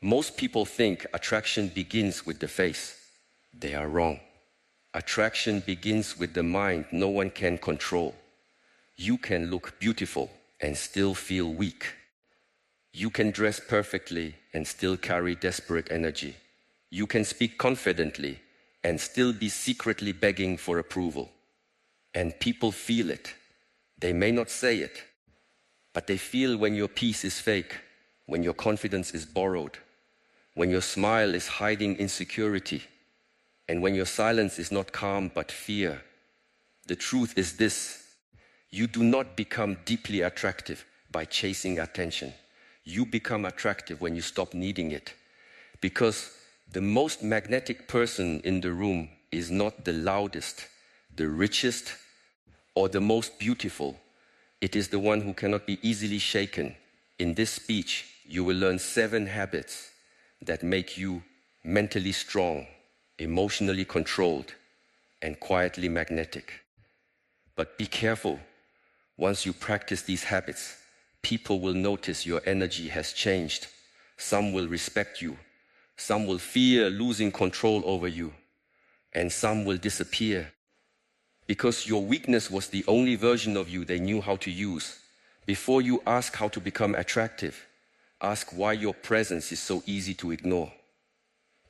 Most people think attraction begins with the face. They are wrong. Attraction begins with the mind no one can control. You can look beautiful and still feel weak. You can dress perfectly and still carry desperate energy. You can speak confidently and still be secretly begging for approval. And people feel it. They may not say it, but they feel when your peace is fake, when your confidence is borrowed, when your smile is hiding insecurity, and when your silence is not calm but fear. The truth is this: you do not become deeply attractive by chasing attention. You become attractive when you stop needing it. Because the most magnetic person in the room is not the loudest, the richest, or the most beautiful. It is the one who cannot be easily shaken. In this speech, you will learn 7 habits that make you mentally strong, emotionally controlled, and quietly magnetic. But be careful. Once you practice these habits, people will notice your energy has changed. Some will respect you. Some will fear losing control over you. And some will disappear. Because your weakness was the only version of you they knew how to use. Before you ask how to become attractive, ask why your presence is so easy to ignore.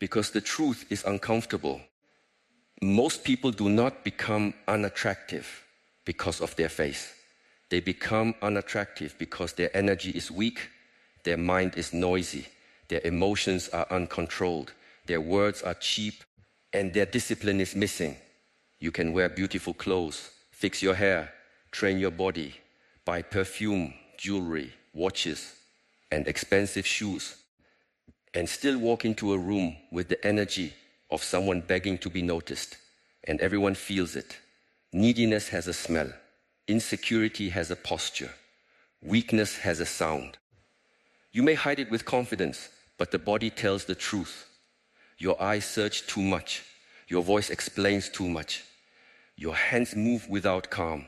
Because the truth is uncomfortable. Most people do not become unattractive because of their face. They become unattractive because their energy is weak, their mind is noisy, their emotions are uncontrolled, their words are cheap, and their discipline is missing. You can wear beautiful clothes, fix your hair, train your body, buy perfume, jewelry, watches, and expensive shoes, and still walk into a room with the energy of someone begging to be noticed, and everyone feels it. Neediness has a smell. Insecurity has a posture. Weakness has a sound. You may hide it with confidence, but the body tells the truth. Your eyes search too much. Your voice explains too much. Your hands move without calm.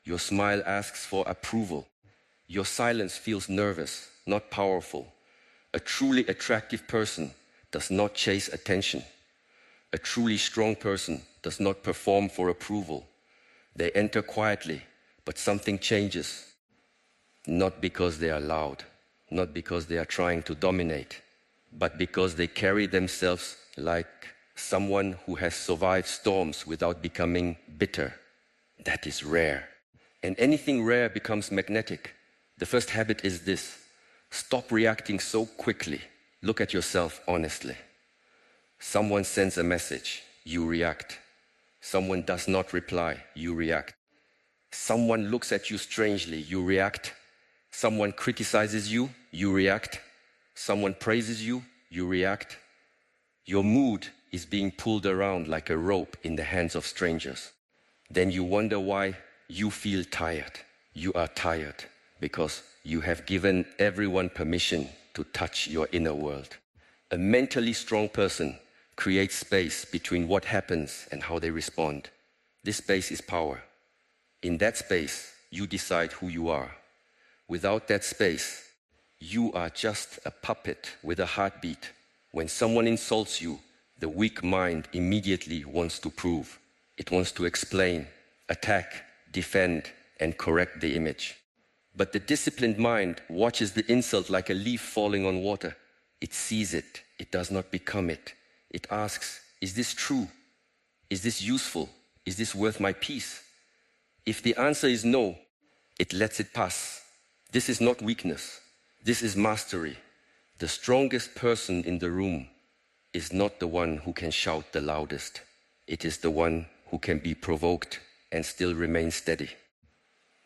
Your smile asks for approval. Your silence feels nervous, not powerful. A truly attractive person does not chase attention. A truly strong person does not perform for approval. They enter quietly, but something changes. Not because they are loud, not because they are trying to dominate, but because they carry themselves like someone who has survived storms without becoming bitter. That is rare. And anything rare becomes magnetic. The first habit is this: stop reacting so quickly. Look at yourself honestly. Someone sends a message, you react. Someone does not reply, you react. Someone looks at you strangely, you react. Someone criticizes you, you react. Someone praises you, you react. Your mood is being pulled around like a rope in the hands of strangers. Then you wonder why you feel tired. You are tired because you have given everyone permission to touch your inner world. A mentally strong person creates space between what happens and how they respond. This space is power. In that space, you decide who you are. Without that space, you are just a puppet with a heartbeat. When someone insults you, the weak mind immediately wants to prove. It wants to explain, attack, defend, and correct the image. But the disciplined mind watches the insult like a leaf falling on water. It sees it. It does not become it. It asks, is this true? Is this useful? Is this worth my peace? If the answer is no, it lets it pass. This is not weakness. This is mastery. The strongest person in the room is not the one who can shout the loudest. It is the one who can be provoked and still remain steady.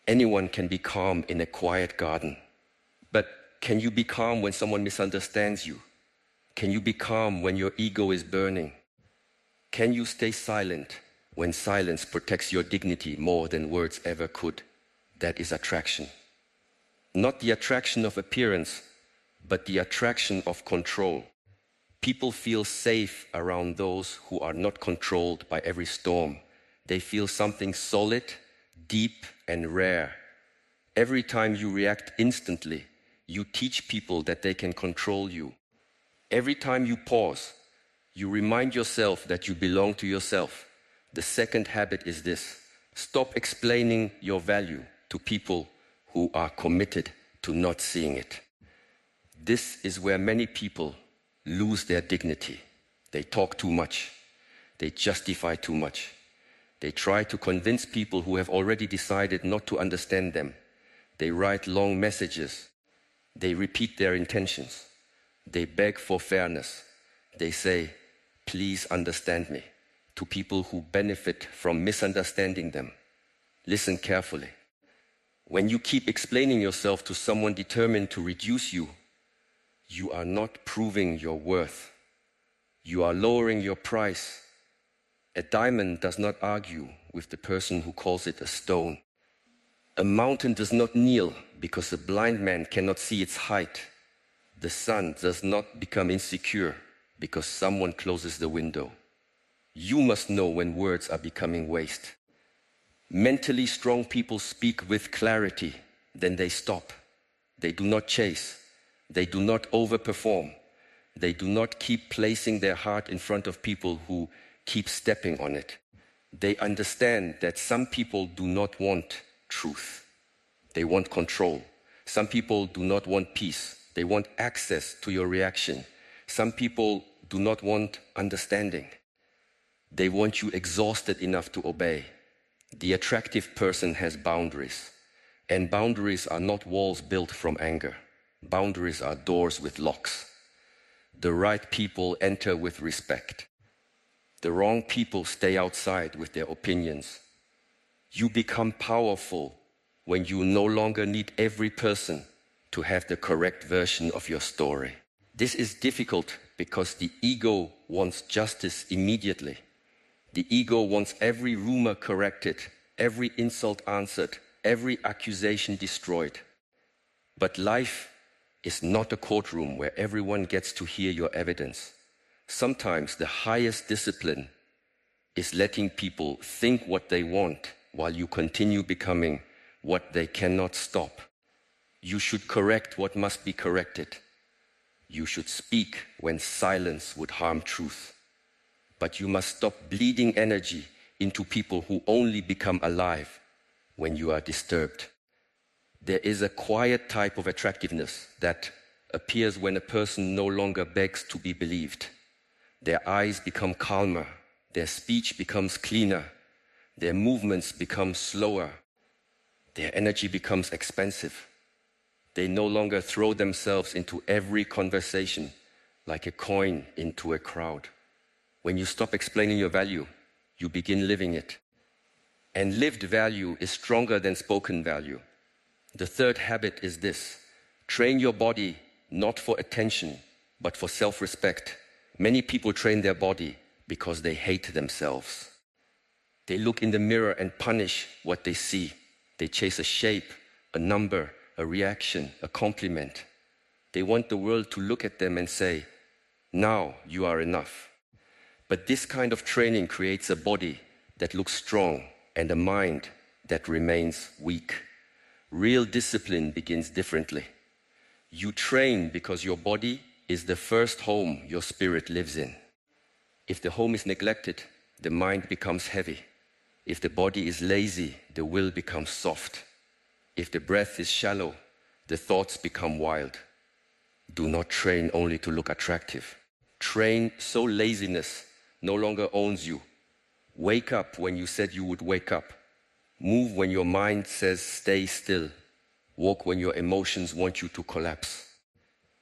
Anyone can be calm in a quiet garden. But can you be calm when someone misunderstands you? Can you be calm when your ego is burning? Can you stay silent when silence protects your dignity more than words ever could? That is attraction. Not the attraction of appearance, but the attraction of control. People feel safe around those who are not controlled by every storm. They feel something solid, deep, and rare. Every time you react instantly, you teach people that they can control you. Every time you pause, you remind yourself that you belong to yourself. The second habit is this: stop explaining your value to people who are committed to not seeing it. This is where many people lose their dignity. They talk too much. They justify too much. They try to convince people who have already decided not to understand them. They write long messages. They repeat their intentions. They beg for fairness. They say, "Please understand me," to people who benefit from misunderstanding them. Listen carefully. When you keep explaining yourself to someone determined to reduce you, you are not proving your worth. You are lowering your price. A diamond does not argue with the person who calls it a stone. A mountain does not kneel because a blind man cannot see its height. The sun does not become insecure because someone closes the window. You must know when words are becoming waste. Mentally strong people speak with clarity, then they stop. They do not chase. They do not overperform. They do not keep placing their heart in front of people who keep stepping on it. They understand that some people do not want truth. They want control. Some people do not want peace. They want access to your reaction. Some people do not want understanding. They want you exhausted enough to obey. The attractive person has boundaries, and boundaries are not walls built from anger. Boundaries are doors with locks. The right people enter with respect. The wrong people stay outside with their opinions. You become powerful when you no longer need every person to have the correct version of your story. This is difficult because the ego wants justice immediately. The ego wants every rumor corrected, every insult answered, every accusation destroyed. But life is not a courtroom where everyone gets to hear your evidence. Sometimes the highest discipline is letting people think what they want while you continue becoming what they cannot stop. You should correct what must be corrected. You should speak when silence would harm truth. But you must stop bleeding energy into people who only become alive when you are disturbed. There is a quiet type of attractiveness that appears when a person no longer begs to be believed. Their eyes become calmer, their speech becomes cleaner, their movements become slower, their energy becomes expansive. They no longer throw themselves into every conversation like a coin into a crowd. When you stop explaining your value, you begin living it. And lived value is stronger than spoken value. The third habit is this: train your body not for attention, but for self-respect. Many people train their body because they hate themselves. They look in the mirror and punish what they see. They chase a shape, a number, a reaction, a compliment. They want the world to look at them and say, "Now you are enough." But this kind of training creates a body that looks strong and a mind that remains weak. Real discipline begins differently. You train because your body is the first home your spirit lives in. If the home is neglected, the mind becomes heavy. If the body is lazy, the will becomes soft. If the breath is shallow, the thoughts become wild. Do not train only to look attractive. Train so laziness no longer owns you. Wake up when you said you would wake up. Move when your mind says stay still. Walk when your emotions want you to collapse.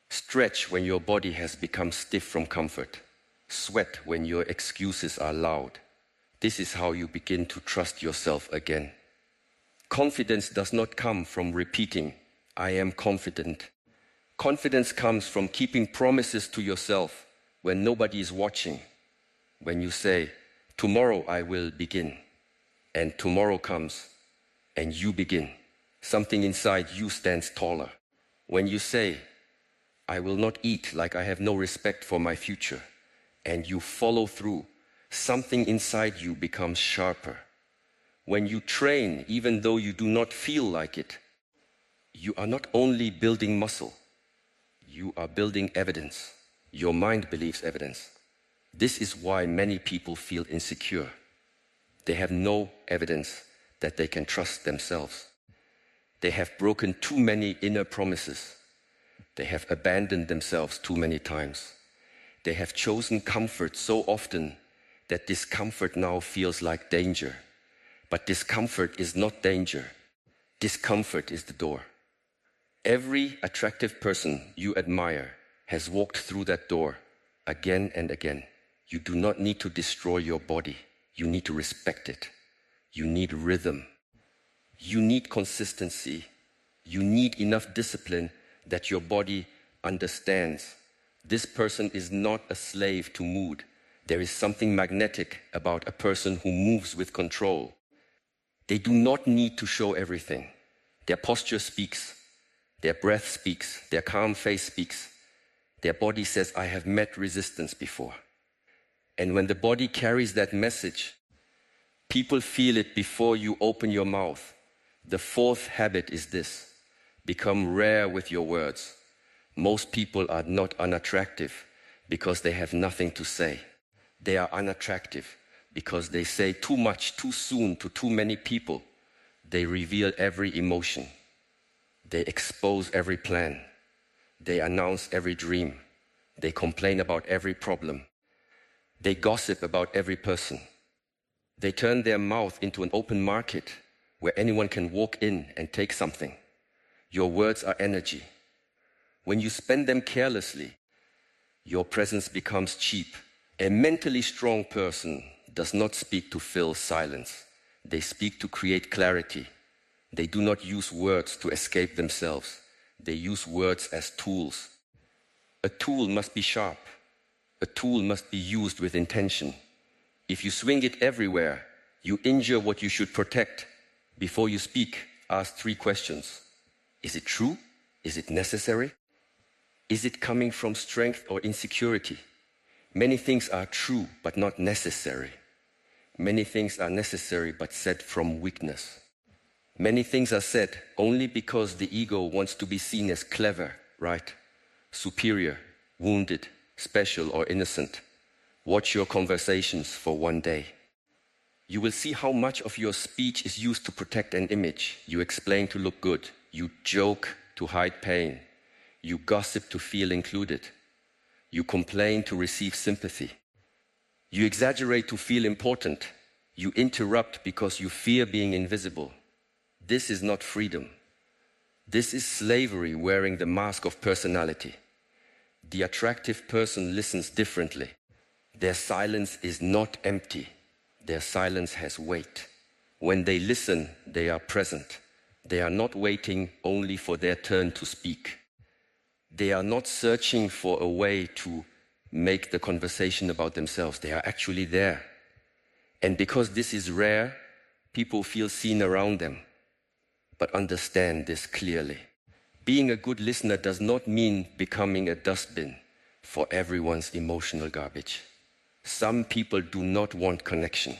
Stretch when your body has become stiff from comfort. Sweat when your excuses are loud. This is how you begin to trust yourself again. Confidence does not come from repeating, "I am confident." Confidence comes from keeping promises to yourself when nobody is watching. When you say, "Tomorrow I will begin," and tomorrow comes, and you begin, something inside you stands taller. When you say, "I will not eat like I have no respect for my future," and you follow through, something inside you becomes sharper. When you train, even though you do not feel like it, you are not only building muscle, you are building evidence. Your mind believes evidence. This is why many people feel insecure. They have no evidence that they can trust themselves. They have broken too many inner promises. They have abandoned themselves too many times. They have chosen comfort so often that discomfort now feels like danger. But discomfort is not danger. Discomfort is the door. Every attractive person you admire has walked through that door again and again. You do not need to destroy your body. You need to respect it. You need rhythm. You need consistency. You need enough discipline that your body understands. This person is not a slave to mood. There is something magnetic about a person who moves with control. They do not need to show everything. Their posture speaks. Their breath speaks. Their calm face speaks. Their body says, I have met resistance before. And when the body carries that message, people feel it before you open your mouth. The fourth habit is this: become rare with your words. Most people are not unattractive because they have nothing to say. They are unattractive because they say too much too soon to too many people. They reveal every emotion. They expose every plan. They announce every dream. They complain about every problem. They gossip about every person. They turn their mouth into an open market where anyone can walk in and take something. Your words are energy. When you spend them carelessly, your presence becomes cheap. A mentally strong person does not speak to fill silence. They speak to create clarity. They do not use words to escape themselves. They use words as tools. A tool must be sharp. A tool must be used with intention. If you swing it everywhere, you injure what you should protect. Before you speak, ask 3 questions. Is it true? Is it necessary? Is it coming from strength or insecurity? Many things are true but not necessary. Many things are necessary but said from weakness. Many things are said only because the ego wants to be seen as clever, right? Superior, wounded, special or innocent. Watch your conversations for one day. You will see how much of your speech is used to protect an image. You explain to look good. You joke to hide pain. You gossip to feel included. You complain to receive sympathy. You exaggerate to feel important. You interrupt because you fear being invisible. This is not freedom. This is slavery wearing the mask of personality. The attractive person listens differently. Their silence is not empty. Their silence has weight. When they listen, they are present. They are not waiting only for their turn to speak. They are not searching for a way to make the conversation about themselves. They are actually there. And because this is rare, people feel seen around them. But understand this clearly. Being a good listener does not mean becoming a dustbin for everyone's emotional garbage. Some people do not want connection.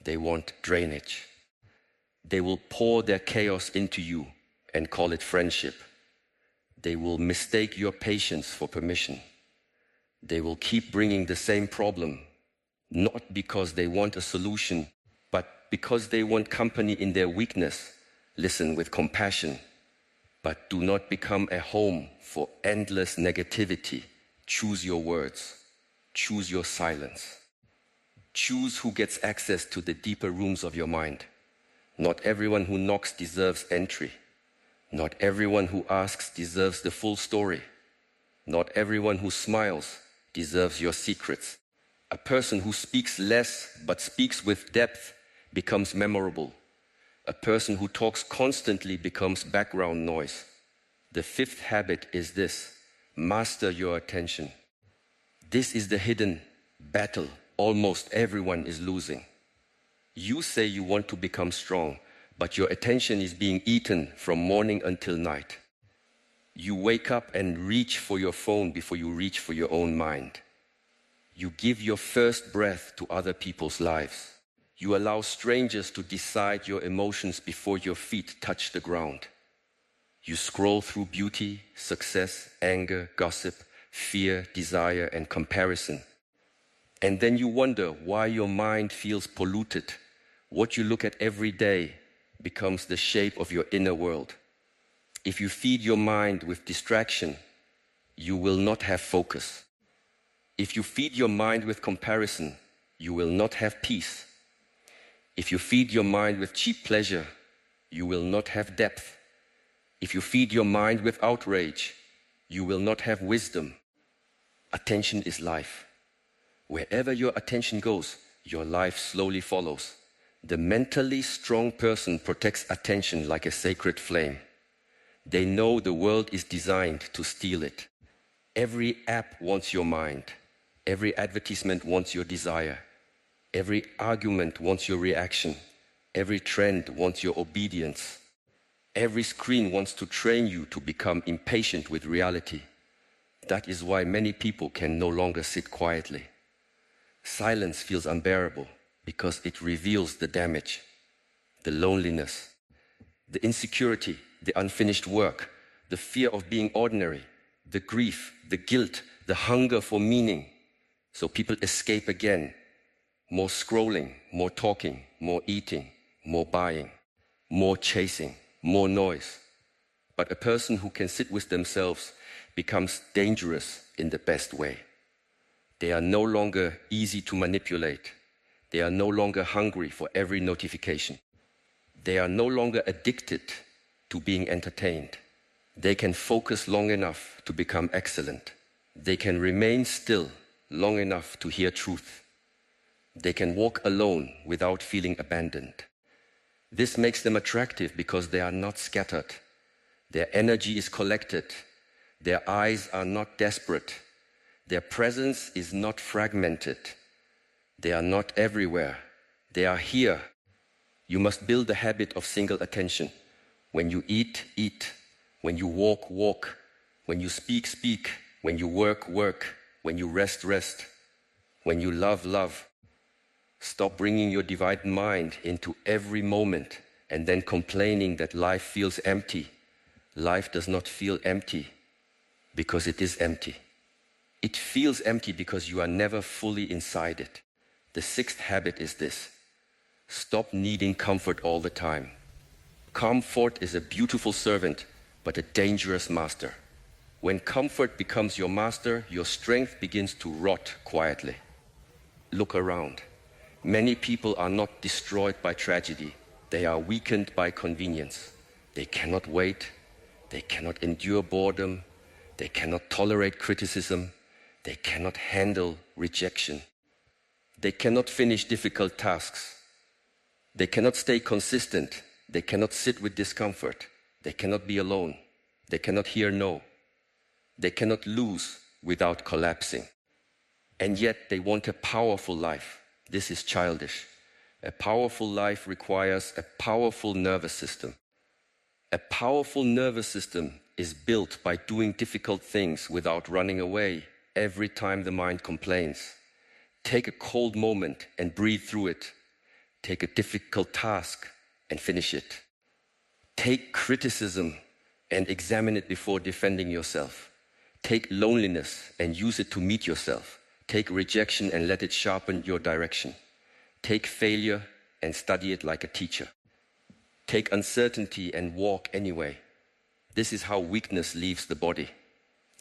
They want drainage. They will pour their chaos into you and call it friendship. They will mistake your patience for permission. They will keep bringing the same problem, not because they want a solution, but because they want company in their weakness. Listen with compassion, but do not become a home for endless negativity. Choose your words. Choose your silence. Choose who gets access to the deeper rooms of your mind. Not everyone who knocks deserves entry. Not everyone who asks deserves the full story. Not everyone who smiles deserves your secrets. A person who speaks less but speaks with depth becomes memorable. A person who talks constantly becomes background noise. The 5th habit is this: master your attention. This is the hidden battle almost everyone is losing. You say you want to become strong, but your attention is being eaten from morning until night. You wake up and reach for your phone before you reach for your own mind. You give your first breath to other people's lives. You allow strangers to decide your emotions before your feet touch the ground. You scroll through beauty, success, anger, gossip, fear, desire, and comparison. And then you wonder why your mind feels polluted. What you look at every day becomes the shape of your inner world. If you feed your mind with distraction, you will not have focus. If you feed your mind with comparison, you will not have peace. If you feed your mind with cheap pleasure, you will not have depth. If you feed your mind with outrage, you will not have wisdom. Attention is life. Wherever your attention goes, your life slowly follows. The mentally strong person protects attention like a sacred flame. They know the world is designed to steal it. Every app wants your mind. Every advertisement wants your desire. Every argument wants your reaction. Every trend wants your obedience. Every screen wants to train you to become impatient with reality. That is why many people can no longer sit quietly. Silence feels unbearable because it reveals the damage, the loneliness, the insecurity, the unfinished work, the fear of being ordinary, the grief, the guilt, the hunger for meaning. So people escape again. More scrolling, more talking, more eating, more buying, more chasing, more noise. But a person who can sit with themselves becomes dangerous in the best way. They are no longer easy to manipulate. They are no longer hungry for every notification. They are no longer addicted to being entertained. They can focus long enough to become excellent. They can remain still long enough to hear truth. They can walk alone without feeling abandoned. This makes them attractive because they are not scattered. Their energy is collected. Their eyes are not desperate. Their presence is not fragmented. They are not everywhere. They are here. You must build the habit of single attention. When you eat, eat. When you walk, walk. When you speak, speak. When you work, work. When you rest, rest. When you love, love. Stop bringing your divided mind into every moment and then complaining that life feels empty. Life does not feel empty because it is empty. It feels empty because you are never fully inside it. The sixth habit is this: stop needing comfort all the time. Comfort is a beautiful servant, but a dangerous master. When comfort becomes your master, your strength begins to rot quietly. Look around. Many people are not destroyed by tragedy. They are weakened by convenience. They cannot wait. They cannot endure boredom. They cannot tolerate criticism. They cannot handle rejection. They cannot finish difficult tasks. They cannot stay consistent. They cannot sit with discomfort. They cannot be alone. They cannot hear no. They cannot lose without collapsing. And yet they want a powerful life. This is childish. A powerful life requires a powerful nervous system. A powerful nervous system is built by doing difficult things without running away every time the mind complains. Take a cold moment and breathe through it. Take a difficult task and finish it. Take criticism and examine it before defending yourself. Take loneliness and use it to meet yourself. Take rejection and let it sharpen your direction. Take failure and study it like a teacher. Take uncertainty and walk anyway. This is how weakness leaves the body.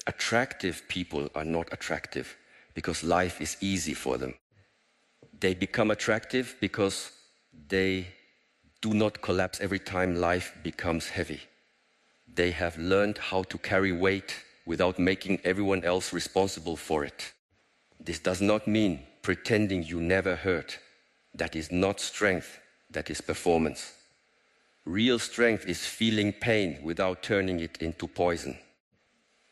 Attractive people are not attractive because life is easy for them. They become attractive because they do not collapse every time life becomes heavy. They have learned how to carry weight without making everyone else responsible for it. This does not mean pretending you never hurt. That is not strength, that is performance. Real strength is feeling pain without turning it into poison.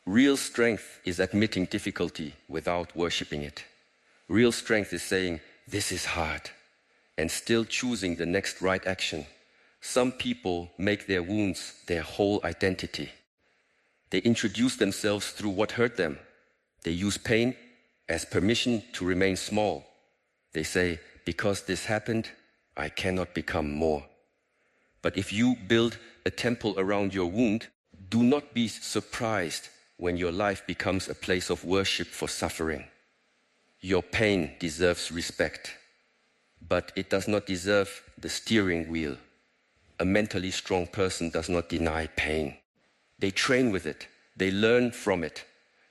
Real strength is admitting difficulty without worshipping it. Real strength is saying, this is hard, and still choosing the next right action. Some people make their wounds their whole identity. They introduce themselves through what hurt them. They use pain as permission to remain small. They say, because this happened, I cannot become more. But if you build a temple around your wound, do not be surprised when your life becomes a place of worship for suffering. Your pain deserves respect, but it does not deserve the steering wheel. A mentally strong person does not deny pain. They train with it. They learn from it.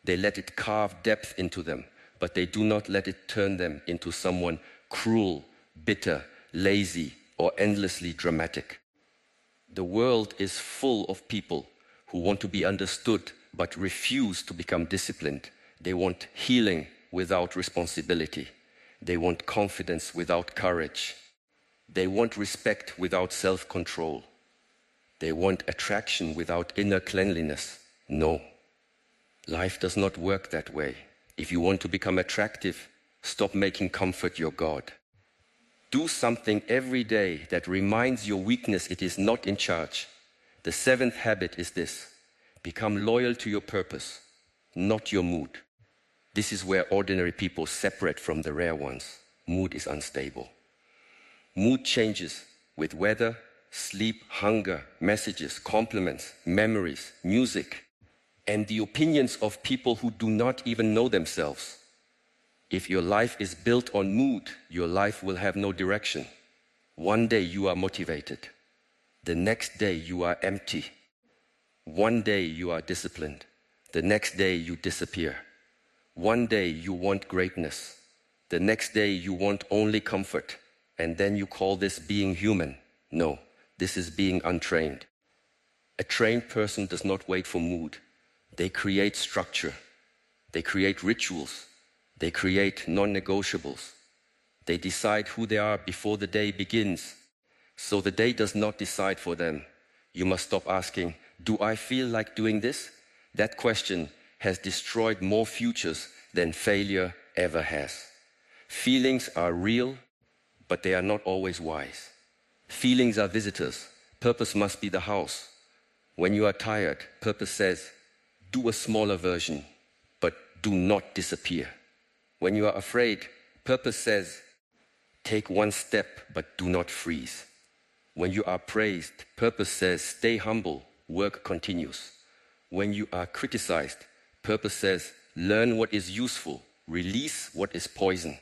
They let it carve depth into them, but they do not let it turn them into someone cruel, bitter, lazy, or endlessly dramatic. The world is full of people who want to be understood but refuse to become disciplined. They want healing without responsibility. They want confidence without courage. They want respect without self-control. They want attraction without inner cleanliness. No, life does not work that way. If you want to become attractive, stop making comfort your God. Do something every day that reminds your weakness it is not in charge. The 7th habit is this: become loyal to your purpose, not your mood. This is where ordinary people separate from the rare ones. Mood is unstable. Mood changes with weather, sleep, hunger, messages, compliments, memories, music, and the opinions of people who do not even know themselves. If your life is built on mood, your life will have no direction. One day you are motivated. The next day you are empty. One day you are disciplined. The next day you disappear. One day you want greatness. The next day you want only comfort. And then you call this being human. No, this is being untrained. A trained person does not wait for mood. They create structure. They create rituals. They create non-negotiables. They decide who they are before the day begins. So the day does not decide for them. You must stop asking, do I feel like doing this? That question has destroyed more futures than failure ever has. Feelings are real, but they are not always wise. Feelings are visitors. Purpose must be the house. When you are tired, purpose says, do a smaller version, but do not disappear. When you are afraid, purpose says, take one step, but do not freeze. When you are praised, purpose says, stay humble, work continues. When you are criticized, purpose says, learn what is useful, release what is poison.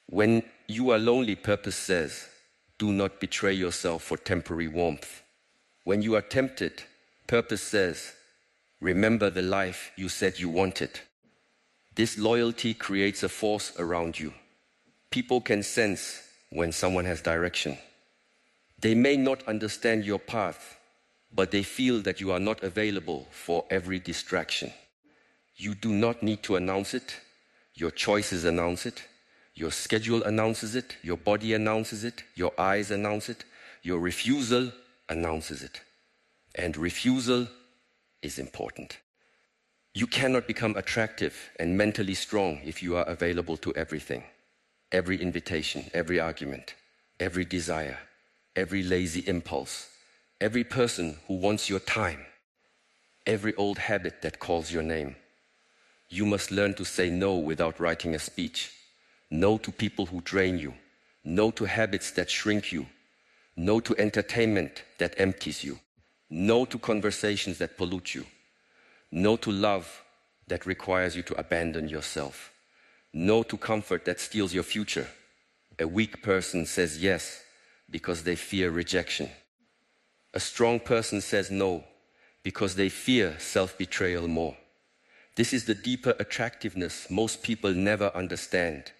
When you are lonely, purpose says, do not betray yourself for temporary warmth. When you are tempted, purpose says, remember the life you said you wanted. This loyalty creates a force around you. People can sense when someone has direction. They may not understand your path, but they feel that you are not available for every distraction. You do not need to announce it. Your choices announce it. Your schedule announces it. Your body announces it. Your eyes announce it. Your refusal announces it. And refusal is important. You cannot become attractive and mentally strong if you are available to everything. Every invitation, every argument, every desire, every lazy impulse, every person who wants your time, every old habit that calls your name. You must learn to say no without writing a speech. No to people who drain you. No to habits that shrink you. No to entertainment that empties you. No to conversations that pollute you. No to love that requires you to abandon yourself. No to comfort that steals your future. A weak person says yes because they fear rejection. A strong person says no because they fear self-betrayal more. This is the deeper attractiveness most people never understand.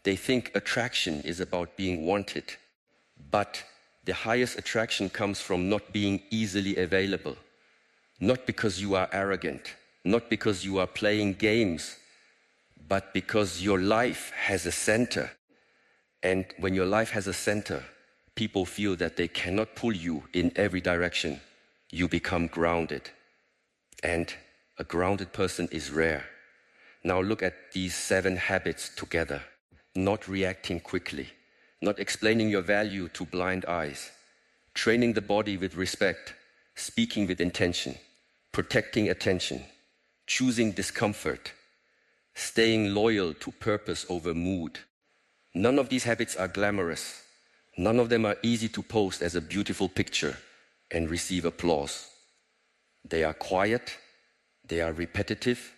They think attraction is about being wanted, but the highest attraction comes from not being easily available. Not because you are arrogant, not because you are playing games, but because your life has a center. And when your life has a center, people feel that they cannot pull you in every direction. You become grounded. And a grounded person is rare. Now look at these 7 habits together. Not reacting quickly, not explaining your value to blind eyes, training the body with respect, speaking with intention, protecting attention, choosing discomfort, staying loyal to purpose over mood. None of these habits are glamorous. None of them are easy to post as a beautiful picture and receive applause. They are quiet, They are repetitive.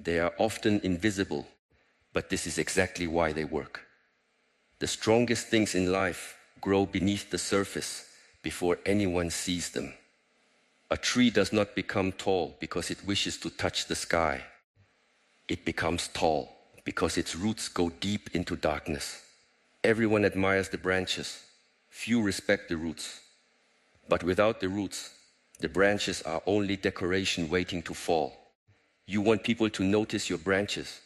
They are often invisible. But this is exactly why they work. The strongest things in life grow beneath the surface before anyone sees them. A tree does not become tall because it wishes to touch the sky. It becomes tall because its roots go deep into darkness. Everyone admires the branches. Few respect the roots. But without the roots, the branches are only decoration waiting to fall. You want people to notice your branches,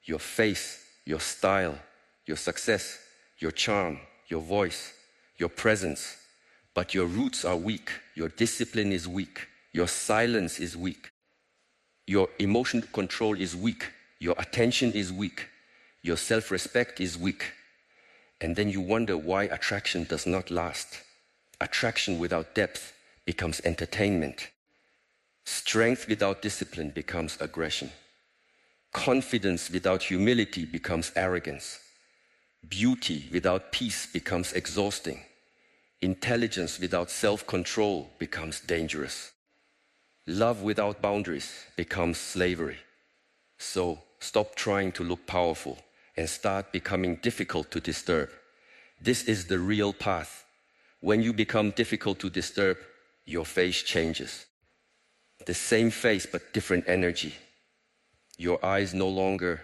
your face, your style, your success, your charm, your voice, your presence. But your roots are weak, your discipline is weak, your silence is weak, your emotional control is weak, your attention is weak, your self-respect is weak. And then you wonder why attraction does not last. Attraction without depth becomes entertainment. Strength without discipline becomes aggression. Confidence without humility becomes arrogance. Beauty without peace becomes exhausting. Intelligence without self-control becomes dangerous. Love without boundaries becomes slavery. So stop trying to look powerful and start becoming difficult to disturb. This is the real path. When you become difficult to disturb, your face changes. The same face but different energy. Your eyes no longer